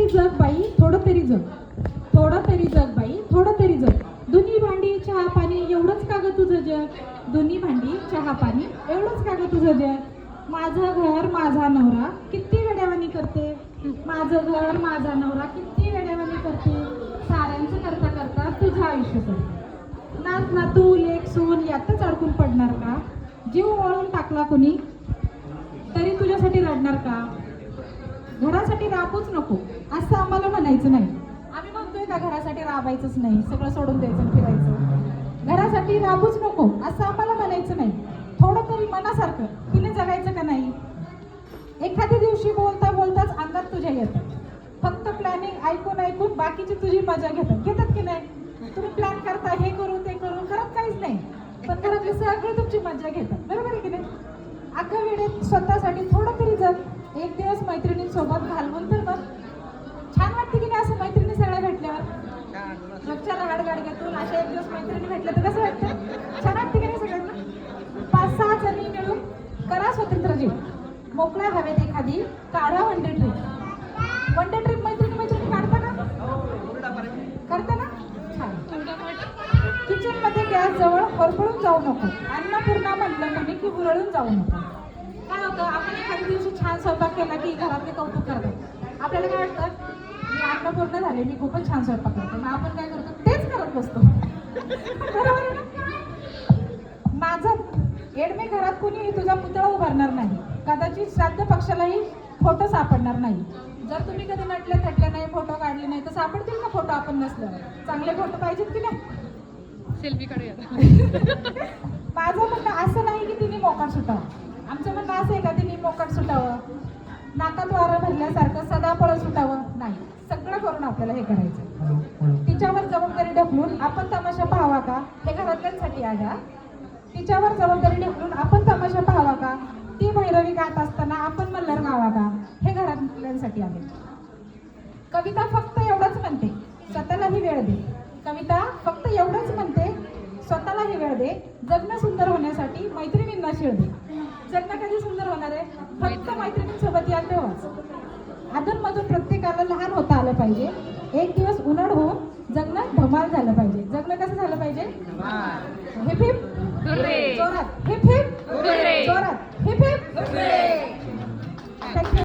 जग बाई थोडं तरी जग, थोडं तरी जग बाई थोडं तरी जग. दुनी भांडी चहा पाणी एवढंच का ग तुझं जग, दुनी भांडी चहा पाणी एवढंच का ग तुझं जग. माझं घर माझा नवरा किती वेड्यावानी करते, माझं घर माझा नवरा किती वेड्यावानी करते. साऱ्यांचं करता करता तुझं आयुष्य करते. नात नातू लेक सून यातच अडकून पडणार का, जीव वळून टाकला कुणी तरी तुझ्यासाठी रडणार का. घरासाठी राबूच नको असं आम्हाला म्हणायचं नाही. आम्ही म्हणतोय का घरासाठी राबायचंच नाही, सगळं सोडून द्यायचं आणि फिरायचं. घरासाठी राबूच नको असं आम्हाला म्हणायचं नाही. थोडं तरी मनासारखं तिने जगायचं का नाही. एखाद्या दिवशी बोलता बोलताच अंगात तुझ्या येतात, फक्त प्लॅनिंग ऐकून ऐकून बाकीची तुझी मजा घेतात की नाही. तुम्ही प्लॅन करता हे करू ते करू, करत काहीच नाही, पण घरातले सगळे तुमची मजा घेतात. बरोबर आहे की नाही. अख्खा वेळेत स्वतःसाठी थोडं तरी जग. एक दिवस मैत्रिणींसोबत घालवून तर बघ, छान वाटते की नाही असं मैत्रिणी सगळ्या भेटल्यावर. रोजच्या राहाड गाडग्यातून अशा एक दिवस मैत्रिणी भेटल्या तर कसं वाटतं, छान वाटते की नाही. सगळ्यांना 5-6 जणी मिळून करा स्वतंत्र जीव, मोकळ्या हवेत एखादी काढा one day trip. One day trip मैत्रिणी मैत्रिणी काढता का, करता ना. छान. किचन मध्ये गॅस जवळ होरपळून जाऊ नको, अन्नपूर्णा म्हटलं तुम्ही की हुरळून जाऊ नको. काय होतं, आपण एखाद्या दिवशी छान स्वयंपाक केला की घरातले कौतुक करतात. आपल्याला काय वाटतं, मी अन्नपूर्ण झाले, मी खूपच छान स्वयंपाक करते. मग आपण काय करतो, तेच करत बसतो. बरोबर आहे ना. माझं एडमे घरात कोणी तुझा पुतळा उभारणार नाही, कदाचित श्राद्ध पक्षालाही फोटो सापडणार नाही. जर तुम्ही कधी नटले थटले नाही, फोटो काढले नाही तर सापडतील का फोटो आपण नसल्यावर. चांगले फोटो पाहिजेत की नाही. सेल्फी काढूया. माझं म्हणणं असं नाही की तिने मोकाट सुटावं. आमचं म्हणणं असं आहे का तिने मोकाट सुटावं, नाकात वारं भरल्यासारखं सदा पळत सुटावं नाही. सगळं करून आपल्याला हे करायचं. तिच्यावर जबाबदारी ढकलून आपण तमाशा पाहावा का, हे घरातल्यांसाठी आहे हा. तिच्यावर जबाबदारी ढकलून आपण तमाशा पाहावा का, ती भैरवी गात असताना आपण मल्हार गावा का, हे घरातल्यांसाठी आहे. कविता फक्त एवढंच म्हणते, स्वतःलाही वेळ दे. कविता फक्त एवढंच म्हणते, स्वतःलाही वेळ दे. जगणं सुंदर होण्यासाठी मैत्रिणींना शिळ दे. जगणं कधी सुंदर होणार आहे, फक्त मैत्रिणींसोबत या तेव्हाच. अधूनमधून प्रत्येकाला लहान होता आलं पाहिजे. एक दिवस उन्हाळ होऊन जगणं धमाल झालं पाहिजे. जगणं कसं झालं पाहिजे, हिप हिप जोरात, हिप हिप जोरात, हिप हिप. थँक्यू.